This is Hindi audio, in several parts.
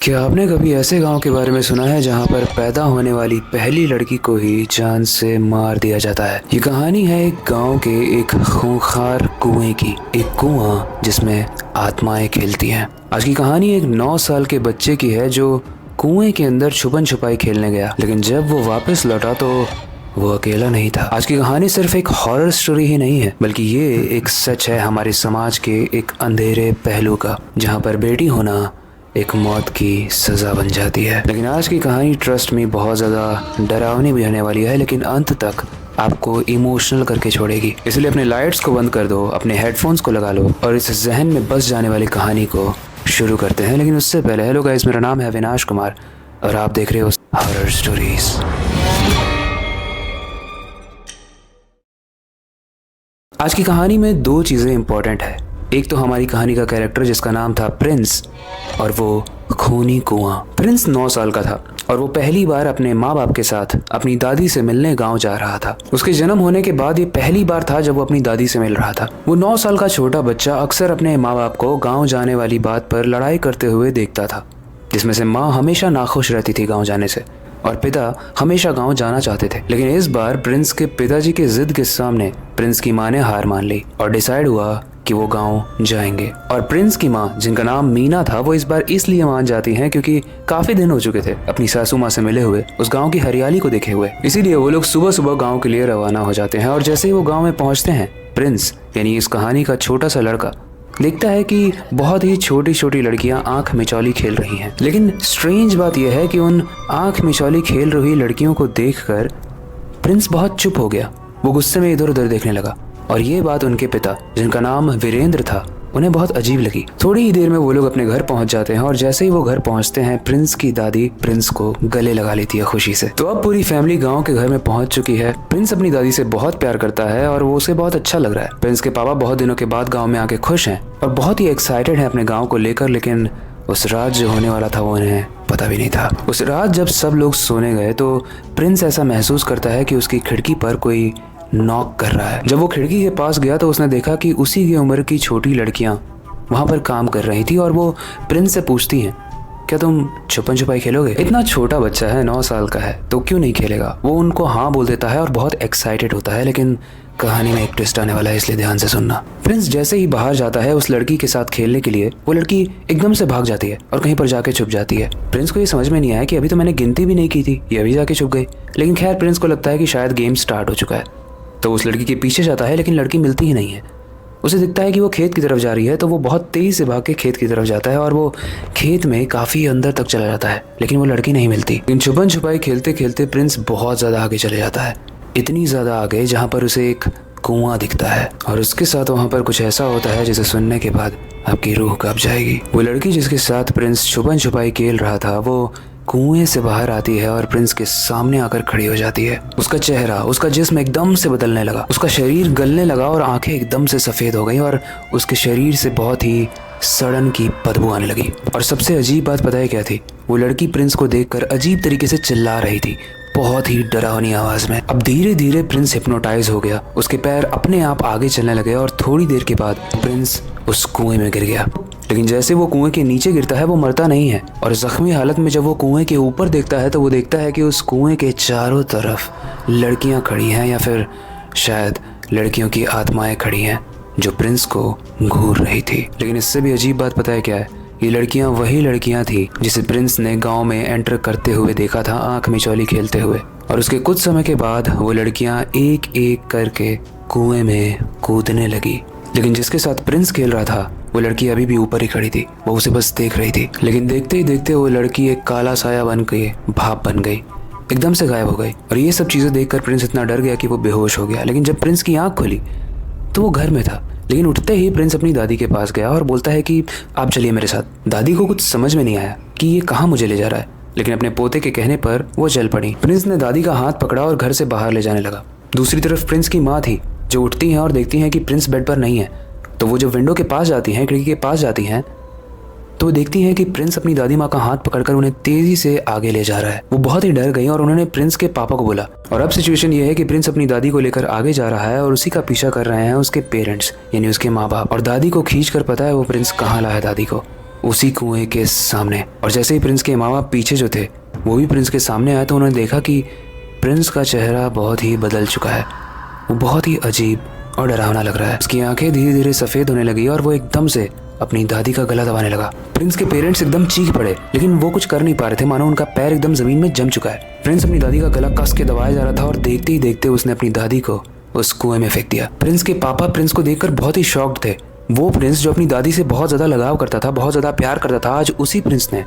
क्या आपने कभी ऐसे गांव के बारे में सुना है जहां पर पैदा होने वाली पहली लड़की को ही जान से मार दिया जाता है। ये कहानी है एक गांव के एक खूंखार कुएं की। एक कुआं जिसमें आत्माएं खेलती हैं। आज की कहानी एक 9 साल के बच्चे की है जो कुएं के अंदर छुपन छुपाई खेलने गया, लेकिन जब वो वापस लौटा तो वो अकेला नहीं था। आज की कहानी सिर्फ एक हॉरर स्टोरी ही नहीं है, बल्कि ये एक सच है हमारे समाज के एक अंधेरे पहलू का, जहाँ पर बेटी होना एक मौत की सजा बन जाती है। लेकिन आज की कहानी ट्रस्ट में बहुत ज़्यादा डरावनी भी होने वाली है, लेकिन अंत तक आपको इमोशनल करके छोड़ेगी। इसलिए अपने लाइट्स को बंद कर दो, अपने हेडफोन्स को लगा लो और इस जहन में बस जाने वाली कहानी को शुरू करते हैं। लेकिन उससे पहले हेलो गाइस, मेरा नाम है अविनाश कुमार और आप देख रहे हो हॉरर स्टोरीज। आज की कहानी में 2 चीज़ें इंपॉर्टेंट है। एक तो हमारी कहानी का कैरेक्टर जिसका नाम था प्रिंस, और वो खूनी कुआं। प्रिंस 9 साल का था और वो पहली बार अपने माँ बाप के साथ अपनी दादी से मिलने गांव जा रहा था। उसके जन्म होने के बाद ये पहली बार था जब वो अपनी दादी से मिल रहा था। वो 9 साल का छोटा बच्चा अक्सर अपने माँ बाप को गाँव जाने वाली बात पर लड़ाई करते हुए देखता था, जिसमें से माँ हमेशा नाखुश रहती थी गाँव जाने से और पिता हमेशा गांव जाना चाहते थे। लेकिन इस बार प्रिंस के पिताजी के जिद के सामने प्रिंस की माँ ने हार मान ली और डिसाइड हुआ कि वो गांव जाएंगे। और प्रिंस की माँ, जिनका नाम मीना था, वो इस बार इसलिए मान जाती हैं क्योंकि काफी दिन हो चुके थे अपनी सासू माँ से मिले हुए, उस गांव की हरियाली को देखे हुए। इसीलिए वो लोग सुबह सुबह गांव के लिए रवाना हो जाते हैं। और जैसे ही वो गांव में पहुंचते हैं, प्रिंस यानी इस कहानी का छोटा सा लड़का देखता है कि बहुत ही छोटी छोटी लड़कियां आंख मिचौली खेल रही हैं। लेकिन स्ट्रेंज बात यह है कि उन आंख मिचौली खेल रही लड़कियों को देखकर प्रिंस बहुत चुप हो गया। वो गुस्से में इधर उधर देखने लगा और ये बात उनके पिता, जिनका नाम वीरेंद्र था, उन्हें बहुत अजीब लगी। थोड़ी ही देर में वो लोग अपने घर पहुंच जाते हैं और जैसे ही वो घर पहुंचते हैं, प्रिंस की दादी प्रिंस को गले लगा लेती है खुशी से। तो अब पूरी फैमिली गांव के घर में पहुंच चुकी है। प्रिंस अपनी दादी से बहुत प्यार करता है और वो उसे बहुत अच्छा लग रहा है। प्रिंस के पापा बहुत दिनों के बाद गाँव में आके खुश हैं और बहुत ही एक्साइटेड है अपने गाँव को लेकर। लेकिन उस रात जो होने वाला था वो उन्हें पता भी नहीं था। उस रात जब सब लोग सोने गए तो प्रिंस ऐसा महसूस करता है कि उसकी खिड़की पर कोई नॉक कर रहा है। जब वो खिड़की के पास गया तो उसने देखा कि उसी की उम्र की छोटी लड़कियां वहां पर काम कर रही थी और वो प्रिंस से पूछती हैं, क्या तुम छुपन छुपाई खेलोगे? इतना छोटा बच्चा है, 9 साल का है, तो क्यों नहीं खेलेगा? वो उनको हाँ बोल देता है और बहुत एक्साइटेड होता है। लेकिन कहानी में एक ट्विस्ट आने वाला है, इसलिए ध्यान से सुनना। प्रिंस जैसे ही बाहर जाता है उस लड़की के साथ खेलने के लिए, वो लड़की एकदम से भाग जाती है और कहीं पर जाके छुप जाती है। प्रिंस को ये समझ में नहीं आया कि अभी तो मैंने गिनती भी नहीं की थी, ये अभी जाके छुप गई। लेकिन खैर, प्रिंस को लगता है कि शायद गेम स्टार्ट हो चुका है, तो उस लड़की के पीछे जाता है, लेकिन लड़की मिलती ही नहीं है। उसे दिखता है कि वो खेत की तरफ जा रही है, तो वो बहुत तेज़ी से भाग के खेत की तरफ जाता है और वो खेत में काफ़ी अंदर तक चला जाता है, लेकिन वो लड़की नहीं मिलती। लेकिन छुपन छुपाई खेलते खेलते प्रिंस बहुत ज़्यादा आगे चले जाता है, इतनी ज़्यादा आगे जहाँ पर उसे एक कुआं दिखता है और उसके साथ वहाँ पर कुछ ऐसा होता है जिसे सुनने के बाद आपकी रूह कांप जाएगी। वो लड़की जिसके साथ प्रिंस छुपन छुपाई खेल रहा था, वो कुएं से बाहर आती है और प्रिंस के सामने आकर खड़ी हो जाती है। उसका चेहरा, उसका जिस्म एकदम से बदलने लगा, उसका शरीर गलने लगा और आंखें एकदम से सफ़ेद हो गई और उसके शरीर से बहुत ही सड़न की बदबू आने लगी। और सबसे अजीब बात पता है क्या थी? वो लड़की प्रिंस को देखकर अजीब तरीके से चिल्ला रही थी, बहुत ही डरावनी आवाज में। अब धीरे धीरे प्रिंस हिप्नोटाइज हो गया, उसके पैर अपने आप आगे चलने लगे और थोड़ी देर के बाद प्रिंस उस कुएं में गिर गया। लेकिन जैसे वो कुएं के नीचे गिरता है वो मरता नहीं है और जख्मी हालत में जब वो कुएं के ऊपर देखता है तो वो देखता है कि उस कुएं के चारों तरफ लड़कियां खड़ी हैं, या फिर शायद लड़कियों की आत्माएं खड़ी हैं जो प्रिंस को घूर रही थी। लेकिन इससे भी अजीब बात पता है क्या है? ये लड़कियां वही लड़कियां थी जिसे प्रिंस ने गांव में एंटर करते हुए देखा था, आंख मिचौली खेलते हुए। और उसके कुछ समय के बाद वो लड़कियां एक एक करके कुएं में कूदने लगी। लेकिन जिसके साथ प्रिंस खेल रहा था वो लड़की अभी भी ऊपर ही खड़ी थी, वो उसे बस देख रही थी। लेकिन देखते ही देखते वो लड़की एक काला साया बन गई, भाप बन गई, एकदम से गायब हो गई। और ये सब चीज़ें देखकर प्रिंस इतना डर गया कि वो बेहोश हो गया। लेकिन जब प्रिंस की आँख खुली तो वो घर में था। लेकिन उठते ही प्रिंस अपनी दादी के पास गया और बोलता है कि आप चलिए मेरे साथ। दादी को कुछ समझ में नहीं आया कि ये कहाँ मुझे ले जा रहा है, लेकिन अपने पोते के कहने पर वो चल पड़ी। प्रिंस ने दादी का हाथ पकड़ा और घर से बाहर ले जाने लगा। दूसरी तरफ प्रिंस की माँ थी, जो उठती हैं और देखती हैं कि प्रिंस बेड पर नहीं है, तो वो जब विंडो के पास जाती हैं, खिड़की के पास जाती हैं, तो वो देखती हैं कि प्रिंस अपनी दादी माँ का हाथ पकड़कर उन्हें तेजी से आगे ले जा रहा है। वो बहुत ही डर गई और उन्होंने प्रिंस के पापा को बोला। और अब सिचुएशन ये है कि प्रिंस अपनी दादी को लेकर आगे जा रहा है और उसी का पीछा कर रहे हैं उसके पेरेंट्स, यानी उसके माँ बाप। और दादी को खींच कर पता है वो प्रिंस कहाँ लाया दादी को। उसी कुएं के सामने। और जैसे ही प्रिंस के माँ बाप पीछे जो थे वो भी प्रिंस के सामने आए तो उन्होंने देखा कि प्रिंस का चेहरा बहुत ही बदल चुका है। वो बहुत ही अजीब और डरावना लग रहा है। उसकी आंखें धीरे धीरे सफ़ेद होने लगी और वो एकदम से अपनी दादी का गला दबाने लगा। प्रिंस के पेरेंट्स एकदम चीख पड़े, लेकिन वो कुछ कर नहीं पा रहे थे, मानो उनका पैर एकदम जमीन में जम चुका है। प्रिंस अपनी दादी का गला कस के दबाया जा रहा था और देखते ही देखते उसने अपनी दादी को उस कुएं में फेंक दिया। प्रिंस के पापा प्रिंस को देखकर बहुत ही शॉक्ड थे। वो प्रिंस जो अपनी दादी से बहुत ज़्यादा लगाव करता था, बहुत ज़्यादा प्यार करता था, आज उसी प्रिंस ने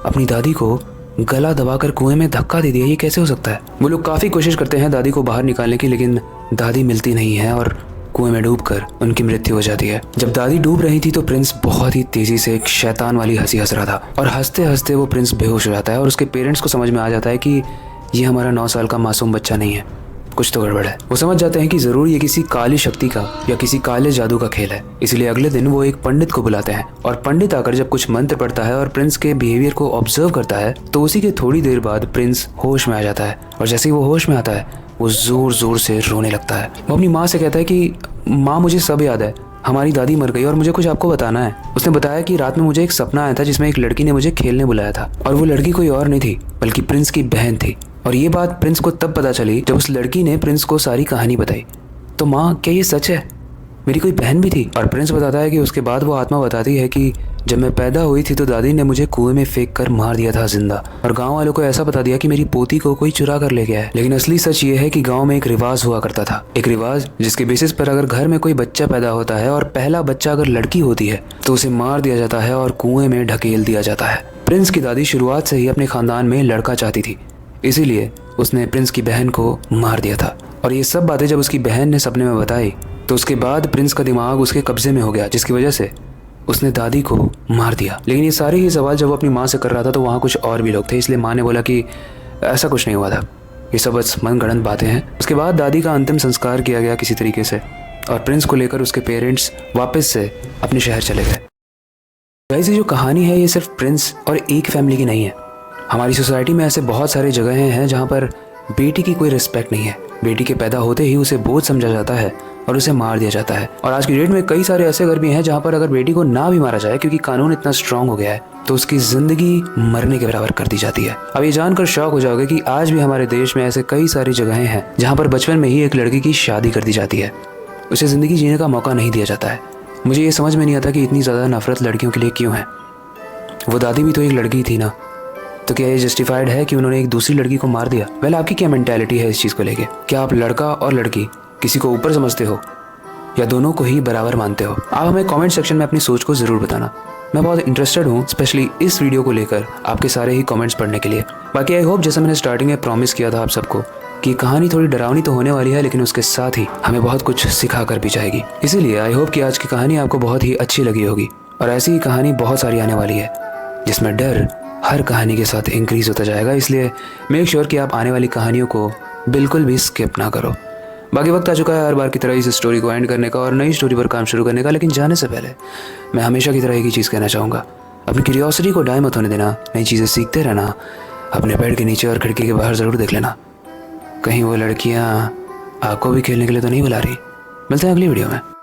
अपनी दादी को गला दबाकर कुएं में धक्का दे दिया। ये कैसे हो सकता है? वो लोग काफ़ी कोशिश करते हैं दादी को बाहर निकालने की, लेकिन दादी मिलती नहीं है और कुएं में डूबकर उनकी मृत्यु हो जाती है। जब दादी डूब रही थी तो प्रिंस बहुत ही तेजी से एक शैतान वाली हंसी हंस रहा था और हंसते हंसते वो प्रिंस बेहोश हो जाता है और उसके पेरेंट्स को समझ में आ जाता है कि ये हमारा 9 साल का मासूम बच्चा नहीं है, कुछ तो गड़बड़ है। वो समझ जाते हैं कि ज़रूर ये किसी काली शक्ति का या किसी काले जादू का खेल है। इसलिए अगले दिन वो एक पंडित को बुलाते हैं और पंडित आकर जब कुछ मंत्र पढ़ता है और प्रिंस के बिहेवियर को ऑब्जर्व करता है तो उसी के थोड़ी देर बाद प्रिंस होश में आ जाता है। और जैसे ही वो होश में आता है वो जोर जोर से रोने लगता है। वो अपनी माँ से कहता है कि माँ, मुझे सब याद है, हमारी दादी मर गई और मुझे कुछ आपको बताना है। उसने बताया कि रात में मुझे एक सपना आया था जिसमें एक लड़की ने मुझे खेलने बुलाया था और वो लड़की कोई और नहीं थी बल्कि प्रिंस की बहन थी। और ये बात प्रिंस को तब पता चली जब उस लड़की ने प्रिंस को सारी कहानी बताई। तो माँ, क्या ये सच है? मेरी कोई बहन भी थी? और प्रिंस बताता है कि उसके बाद वो आत्मा बताती है कि जब मैं पैदा हुई थी तो दादी ने मुझे कुएं में फेंक कर मार दिया था जिंदा, और गांव वालों को ऐसा बता दिया कि मेरी पोती को कोई चुरा कर ले गया है। लेकिन असली सच ये है कि गांव में एक रिवाज हुआ करता था, एक रिवाज जिसके बेसिस पर अगर घर में कोई बच्चा पैदा होता है और पहला बच्चा अगर लड़की होती है तो उसे मार दिया जाता है और कुएं में ढकेल दिया जाता है। प्रिंस की दादी शुरुआत से ही अपने खानदान में लड़का चाहती थी, इसीलिए उसने प्रिंस की बहन को मार दिया था। और ये सब बातें जब उसकी बहन ने सपने में बताई तो उसके बाद प्रिंस का दिमाग उसके कब्जे में हो गया, जिसकी वजह से उसने दादी को मार दिया। लेकिन ये सारे ही सवाल जब वो अपनी माँ से कर रहा था तो वहाँ कुछ और भी लोग थे, इसलिए माँ ने बोला कि ऐसा कुछ नहीं हुआ था, ये सब बस मनगढ़ंत बातें हैं। उसके बाद दादी का अंतिम संस्कार किया गया किसी तरीके से और प्रिंस को लेकर उसके पेरेंट्स वापस से अपने शहर चले गए। गाइस, ये जो कहानी है ये सिर्फ प्रिंस और एक फैमिली की नहीं है। हमारी सोसाइटी में ऐसे बहुत सारे जगहें हैं जहाँ पर बेटी की कोई रिस्पेक्ट नहीं है। बेटी के पैदा होते ही उसे बोझ समझा जाता है और उसे मार दिया जाता है। और आज की डेट में कई सारे ऐसे घर भी हैं जहाँ पर अगर बेटी को ना भी मारा जाए क्योंकि कानून इतना स्ट्रांग हो गया है तो उसकी जिंदगी मरने के बराबर कर दी जाती है। अब ये जानकर शॉक हो जाओगे कि आज भी हमारे देश में ऐसे कई सारी जगहें हैं जहाँ पर बचपन में ही एक लड़की की शादी कर दी जाती है, उसे जिंदगी जीने का मौका नहीं दिया जाता है। मुझे ये समझ में नहीं आता कि इतनी ज़्यादा नफरत लड़कियों के लिए क्यों है। वो दादी भी तो एक लड़की थी ना, तो क्या ये जस्टिफाइड है कि उन्होंने एक दूसरी लड़की को मार दिया? वेल, आपकी क्या मेंटालिटी है इस चीज़ को लेके? क्या आप लड़का और लड़की किसी को ऊपर समझते हो या दोनों को ही बराबर मानते हो? आप हमें कमेंट सेक्शन में अपनी सोच को ज़रूर बताना। मैं बहुत इंटरेस्टेड हूँ स्पेशली इस वीडियो को लेकर आपके सारे ही कमेंट्स पढ़ने के लिए। बाकी आई होप, जैसा मैंने स्टार्टिंग में प्रॉमिस किया था आप सबको, कि कहानी थोड़ी डरावनी तो होने वाली है लेकिन उसके साथ ही हमें बहुत कुछ सिखा कर भी जाएगी। इसीलिए आई होप कि आज की कहानी आपको बहुत ही अच्छी लगी होगी और ऐसी ही कहानी बहुत सारी आने वाली है जिसमें डर हर कहानी के साथ इंक्रीज होता जाएगा। इसलिए मेक श्योर कि आप आने वाली कहानियों को बिल्कुल भी स्किप ना करो। बाकी वक्त आ चुका है हर बार की तरह इस स्टोरी को एंड करने का और नई स्टोरी पर काम शुरू करने का। लेकिन जाने से पहले मैं हमेशा की तरह एक ही चीज़ कहना चाहूँगा, अपनी क्यूरियोसिटी को डाई मत होने देना, नई चीज़ें सीखते रहना, अपने बेड के नीचे और खिड़की के बाहर ज़रूर देख लेना, कहीं वो लड़कियाँ आपको भी खेलने के लिए तो नहीं बुला रही। मिलते हैं अगली वीडियो में।